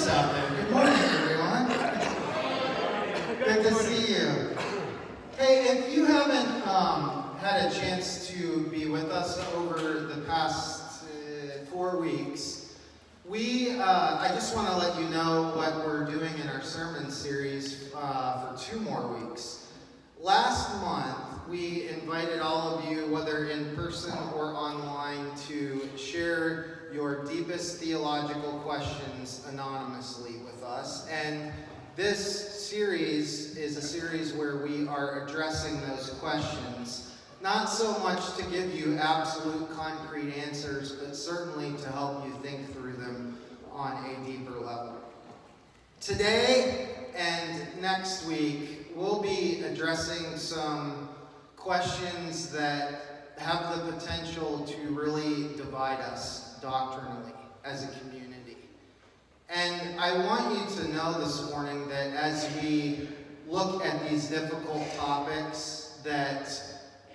out there. Good morning, everyone. Good to see you. Hey, if you haven't had a chance to be with us over the past 4 weeks, I just want to let you know what we're doing in our sermon series for 2 more weeks. Last month, we invited all of you, whether in person or online, to share your deepest theological questions anonymously with us. And this series is a series where we are addressing those questions, not so much to give you absolute concrete answers, but certainly to help you think through them on a deeper level. Today and next week, we'll be addressing some questions that have the potential to really divide us doctrinally as a community. And I want you to know this morning that as we look at these difficult topics, that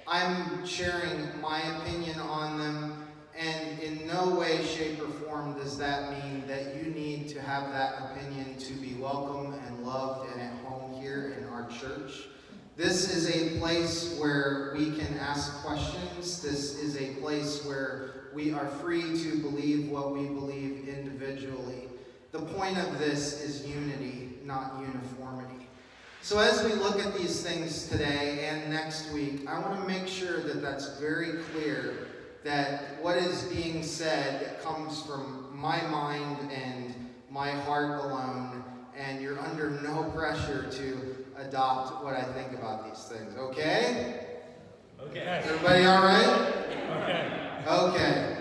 I'm sharing my opinion on them, and in no way, shape, or form does that mean that you need to have that opinion to be welcome and loved and at home here in our church. This is a place where we can ask questions. This is a place where we are free to believe what we believe individually. The point of this is unity, not uniformity. So as we look at these things today and next week, I want to make sure that that's very clear, that what is being said comes from my mind and my heart alone, and you're under no pressure to adopt what I think about these things. Okay? Okay. Everybody all right? Okay. Okay.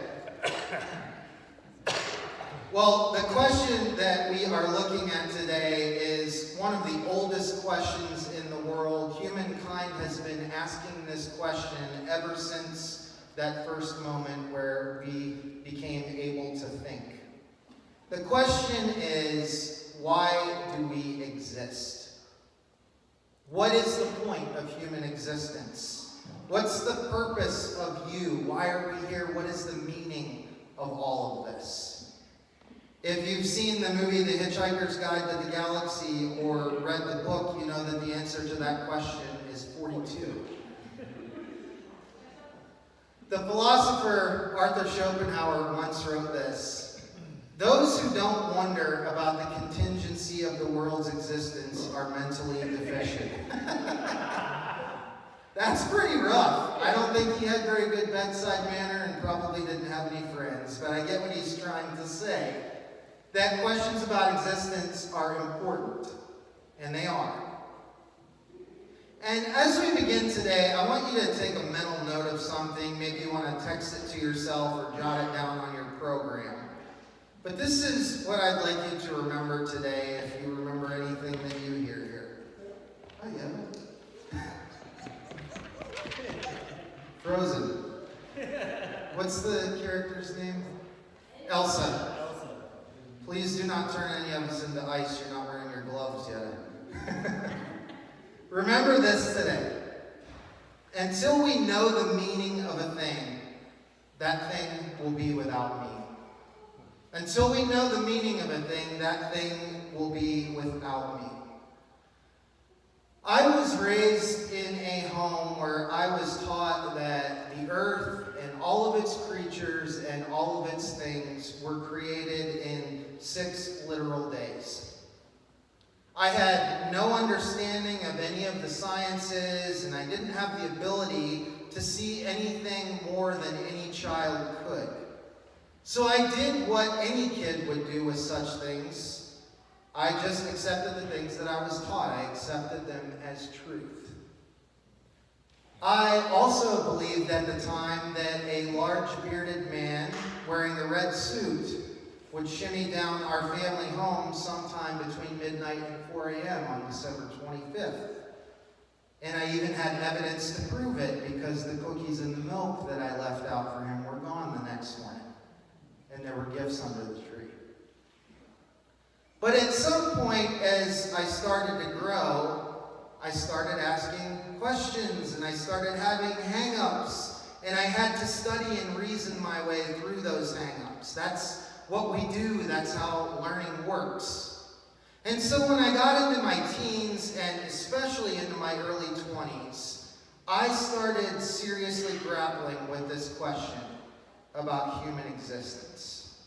Well, the question that we are looking at today is one of the oldest questions in the world. Humankind has been asking this question ever since that first moment where we became able to think. The question is, why do we exist? What is the point of human existence? What's the purpose of you? Why are we here? What is the meaning of all of this? If you've seen the movie The Hitchhiker's Guide to the Galaxy or read the book, you know that the answer to that question is 42. The philosopher Arthur Schopenhauer once wrote this: "Those who don't wonder about the contingency of the world's existence are mentally deficient." That's pretty rough. I don't think he had very good bedside manner and probably didn't have any friends, but I get what he's trying to say. That questions about existence are important, and they are. And as we begin today, I want you to take a mental note of something. Maybe you want to text it to yourself or jot it down on your program. But this is what I'd like you to remember today, if you remember anything that you hear here. Oh, yeah. Frozen. What's the character's name? Elsa. Please do not turn any of us into ice. You're not wearing your gloves yet. Remember this today. Until we know the meaning of a thing, that thing will be without meaning. Until we know the meaning of a thing, that thing will be without meaning. I was raised in a home where I was taught that the earth and all of its creatures and all of its things were created in 6 literal days. I had no understanding of any of the sciences, and I didn't have the ability to see anything more than any child could. So I did what any kid would do with such things. I just accepted the things that I was taught. I accepted them as truth. I also believed at the time that a large bearded man wearing a red suit would shimmy down our family home sometime between midnight and 4 a.m. on December 25th. And I even had evidence to prove it, because the cookies and the milk that I left out for him were gone the next morning. And there were gifts under the tree. But at some point, as I started to grow, I started asking questions, and I started having hang-ups, and I had to study and reason my way through those hang-ups. That's what we do. That's how learning works. And so when I got into my teens, and especially into my early 20s, I started seriously grappling with this question about human existence.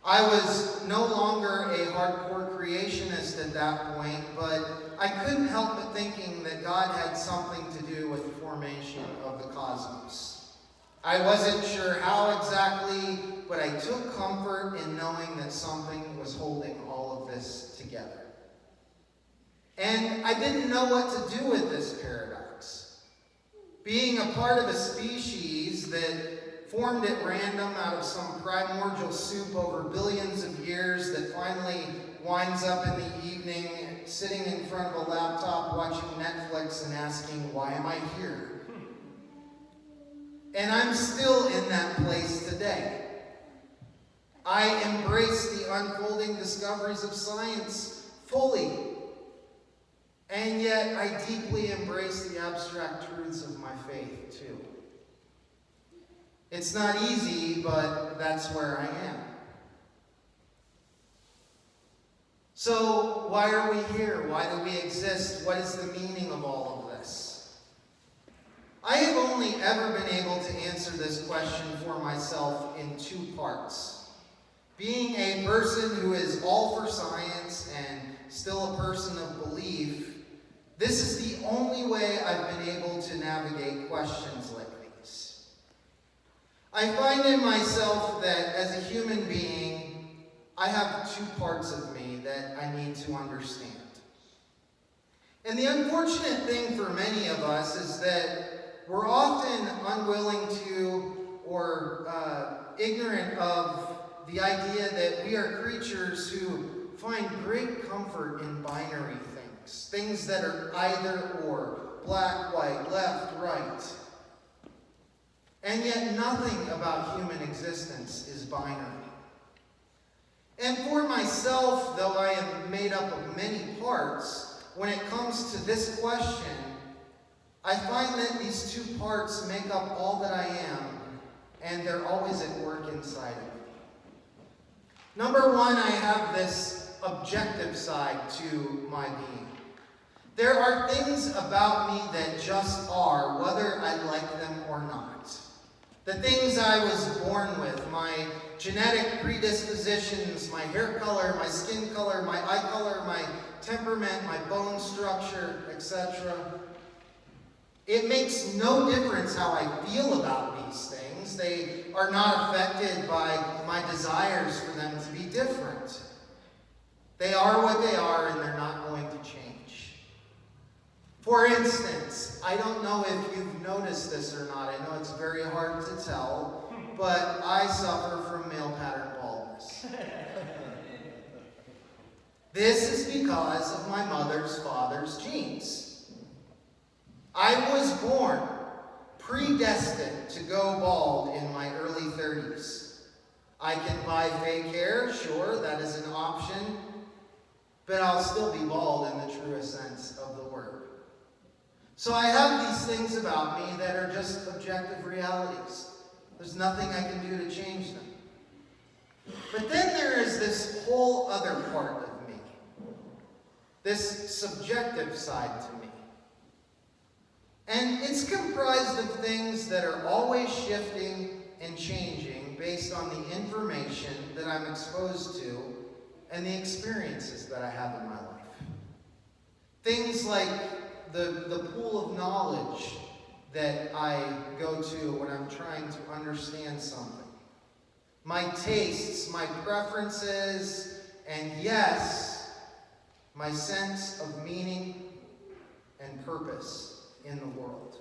I was no longer a hardcore creationist at that point, but I couldn't help but thinking that God had something to do with the formation of the cosmos. I wasn't sure how exactly, but I took comfort in knowing that something was holding all of this together. And I didn't know what to do with this paradox. Being a part of a species that formed at random out of some primordial soup over billions of years that finally winds up in the evening sitting in front of a laptop watching Netflix and asking, why am I here? And I'm still in that place today. I embrace the unfolding discoveries of science fully. And yet I deeply embrace the abstract truths of my faith too. It's not easy, but that's where I am. So why are we here? Why do we exist? What is the meaning of all of this? I have only ever been able to answer this question for myself in two parts. Being a person who is all for science and still a person of belief, this is the only way I've been able to navigate questions like these. I find in myself that as a human being, I have two parts of me that I need to understand. And the unfortunate thing for many of us is that we're often unwilling to or ignorant of the idea that we are creatures who find great comfort in binary things. Things that are either or, black, white, left, right. And yet nothing about human existence is binary. And for myself, though I am made up of many parts, when it comes to this question, I find that these two parts make up all that I am, and they're always at work inside of me. Number one, I have this objective side to my being. There are things about me that just are, whether I like them or not. The things I was born with, my genetic predispositions, my hair color, my skin color, my eye color, my temperament, my bone structure, etc. It makes no difference how I feel about these things. They are not affected by my desires for them to be different. They are what they are, and they're not going to change. For instance, I don't know if you've noticed this or not. I know it's very hard to tell, but I suffer from male pattern baldness. This is because of my mother's father's genes. I was born predestined to go bald in my early 30s. I can buy fake hair, sure, that is an option, but I'll still be bald in the truest sense of the word. So I have these things about me that are just objective realities. There's nothing I can do to change them. But then there is this whole other part of me, this subjective side to me. And it's comprised of things that are always shifting and changing based on the information that I'm exposed to and the experiences that I have in my life. Things like the pool of knowledge that I go to when I'm trying to understand something. My tastes, my preferences, and yes, my sense of meaning and purpose in the world.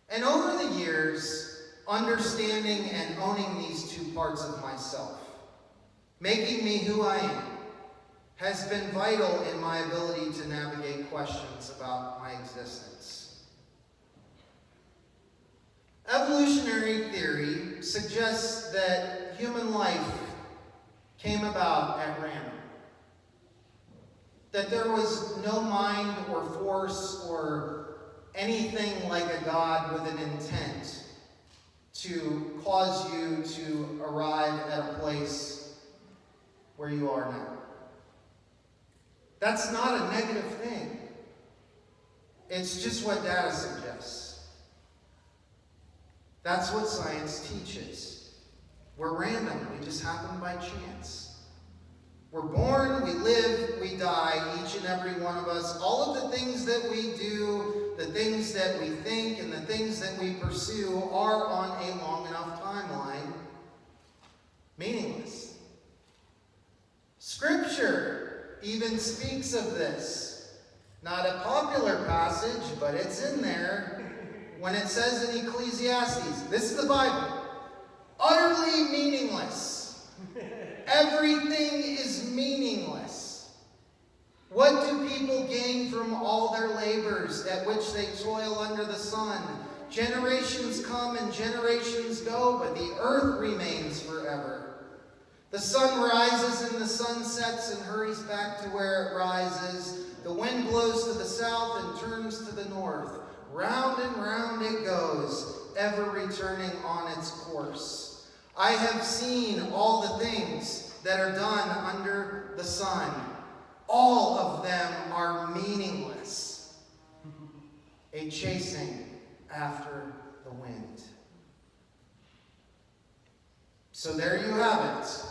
And over the years, understanding and owning these two parts of myself, making me who I am, has been vital in my ability to navigate questions about my existence. Evolutionary theory suggests that human life came about at random. That there was no mind or force or anything like a God with an intent to cause you to arrive at a place where you are now. That's not a negative thing. It's just what data suggests. That's what science teaches. We're random. We just happen by chance. We're born, we live, we die, each and every one of us. All of the things that we do, the things that we think, and the things that we pursue are on a long enough timeline meaningless. Scripture even speaks of this. Not a popular passage, but it's in there when it says in Ecclesiastes, this is the Bible, utterly meaningless. Everything is meaningless. What do people gain from all their labors at which they toil under the sun? Generations come and generations go, but the earth remains forever. The sun rises and the sun sets and hurries back to where it rises. The wind blows to the south and turns to the north. Round and round it goes, ever returning on its course. I have seen all the things that are done under the sun. All of them are meaningless. A chasing after the wind. So there you have it.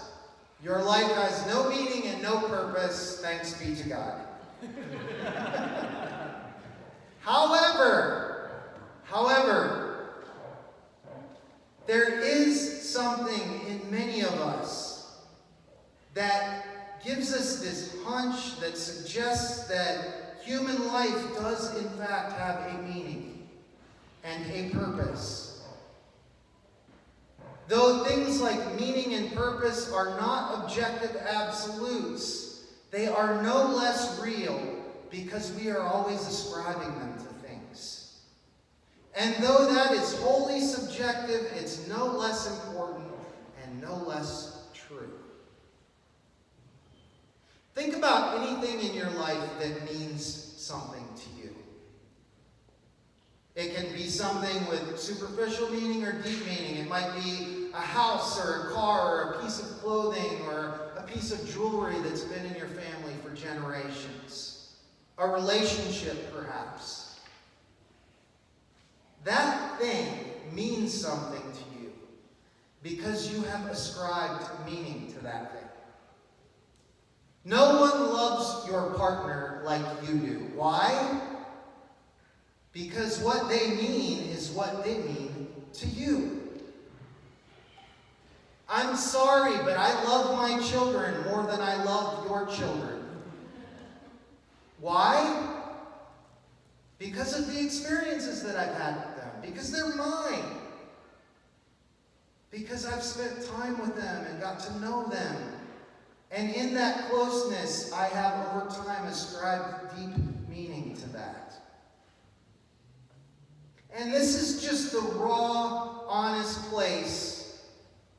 Your life has no meaning and no purpose, thanks be to God. However, there is something in many of us that gives us this hunch that suggests that human life does in fact have a meaning and a purpose. Though things like meaning and purpose are not objective absolutes, they are no less real because we are always ascribing them to things. And though that is wholly subjective, it's no less important and no less true. Think about anything in your life that means something to you. It can be something with superficial meaning or deep meaning. It might be a house or a car or a piece of clothing or a piece of jewelry that's been in your family for generations. A relationship, perhaps. That thing means something to you because you have ascribed meaning to that thing. No one loves your partner like you do. Why? Because what they mean is what they mean to you. I'm sorry, but I love my children more than I love your children. Why? Because of the experiences that I've had with them. Because they're mine. Because I've spent time with them and got to know them. And in that closeness, I have over time ascribed deep meaning to that. And this is just the raw, honest place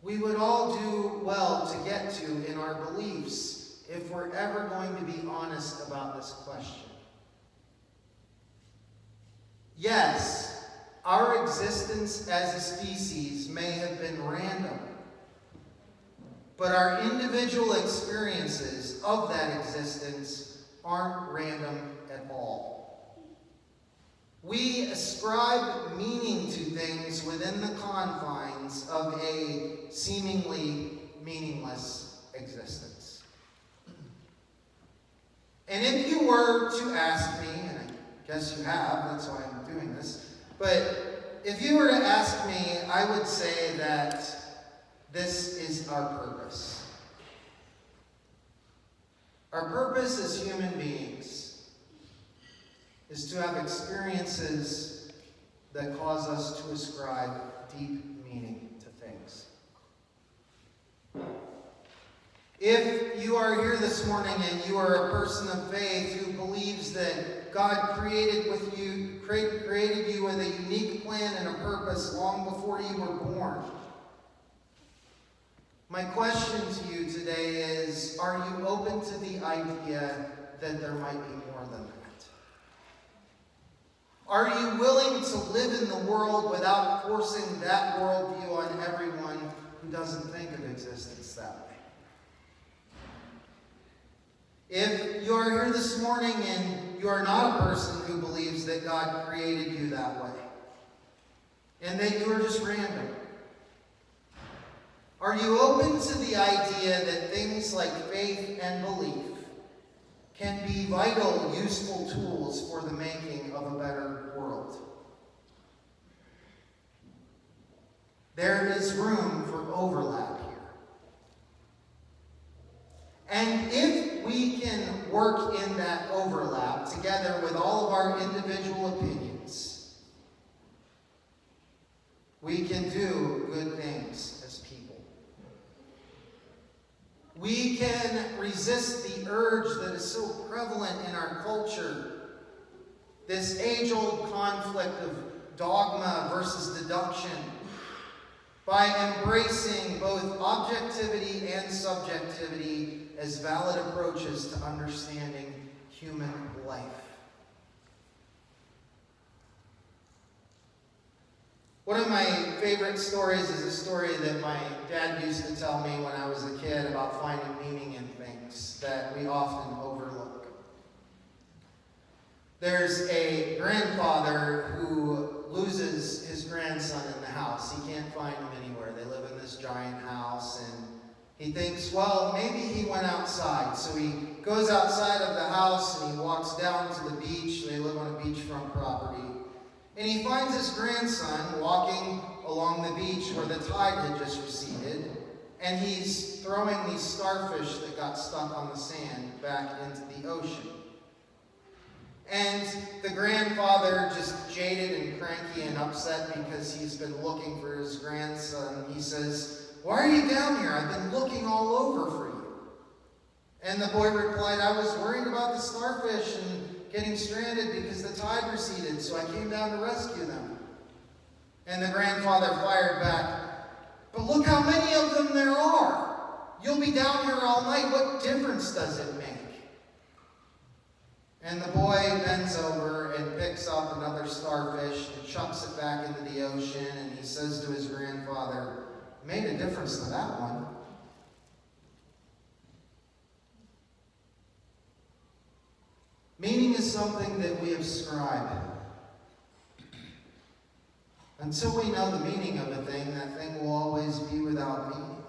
we would all do well to get to in our beliefs if we're ever going to be honest about this question. Yes, our existence as a species may have been random, but our individual experiences of that existence aren't random at all. We ascribe meaning to things within the confines of a seemingly meaningless existence. And if you were to ask me, and I guess you have, that's why I'm doing this, but if you were to ask me, I would say that this is our purpose. Our purpose as human beings is to have experiences that cause us to ascribe deep meaning to things. If you are here this morning and you are a person of faith who believes that God created you with a unique plan and a purpose long before you were born, my question to you today is, are you open to the idea that there might be more than that? Are you willing to live in the world without forcing that worldview on everyone who doesn't think of existence that way? If you are here this morning and you are not a person who believes that God created you that way, and that you are just random, are you open to the idea that things like faith and belief can be vital, useful tools for the making of a better world? There is room for overlap here. And if we can work in that overlap together with all of our individual opinions, we can do good things as people. We can resist the urge that is so prevalent in our culture, this age-old conflict of dogma versus deduction, by embracing both objectivity and subjectivity as valid approaches to understanding human life. One of my favorite stories is a story that my dad used to tell me when I was a kid about finding meaning in things that we often overlook. There's a grandfather who loses his grandson in the house. He can't find him anywhere. They live in this giant house, and he thinks, well, maybe he went outside. So he goes outside of the house and he walks down to the beach. They live on a beachfront property. And he finds his grandson walking along the beach where the tide had just receded, and he's throwing these starfish that got stuck on the sand back into the ocean. And the grandfather, just jaded and cranky and upset because he's been looking for his grandson, he says, "Why are you down here? I've been looking all over for you." And the boy replied, "I was worried about the starfish and getting stranded because the tide receded, so I came down to rescue them." And the grandfather fired back, "But look how many of them there are. You'll be down here all night. What difference does it make?" And the boy bends over and picks up another starfish and chucks it back into the ocean, and he says to his grandfather, "Made a difference to that one." Meaning is something that we ascribe. Until we know the meaning of a thing, that thing will always be without meaning.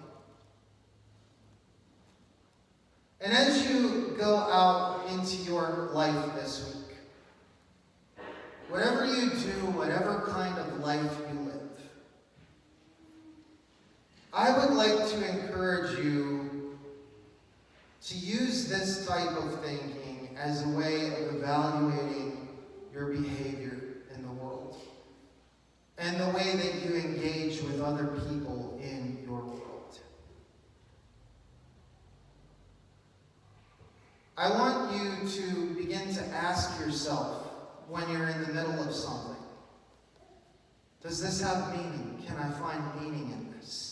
And as you go out into your life this week, whatever you do, whatever kind of life you live, I would like to encourage you to use this type of thinking as a way of evaluating your behavior in the world and the way that you engage with other people in your world. I want you to begin to ask yourself when you're in the middle of something, does this have meaning? Can I find meaning in this?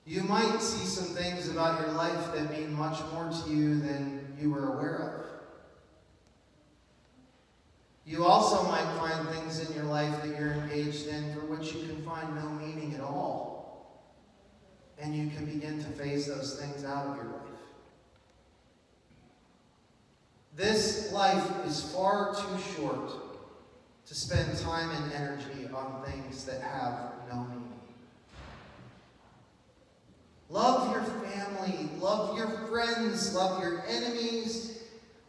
You might see some things about your life that mean much more to you than you were aware of. You also might find things in your life that you're engaged in for which you can find no meaning at all. And you can begin to phase those things out of your life. This life is far too short to spend time and energy on things that have no meaning. Love your family, love your friends, love your enemies.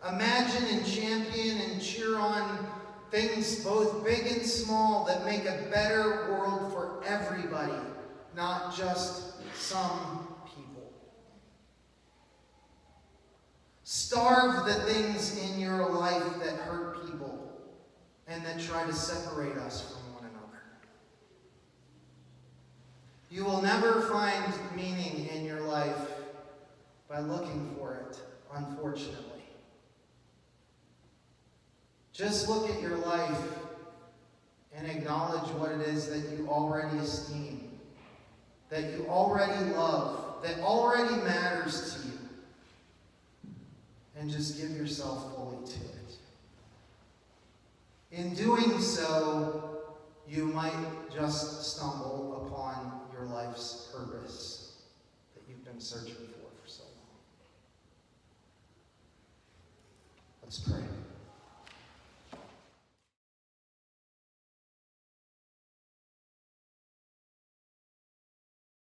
Imagine and champion and cheer on things both big and small that make a better world for everybody, not just some people. Starve the things in your life that hurt people and that try to separate us from one another. You will never find meaning in your life by looking for it, unfortunately. Just look at your life and acknowledge what it is that you already esteem, that you already love, that already matters to you. And just give yourself fully to it. doing so, you might just stumble upon your life's purpose that you've been searching for so long. Let's pray.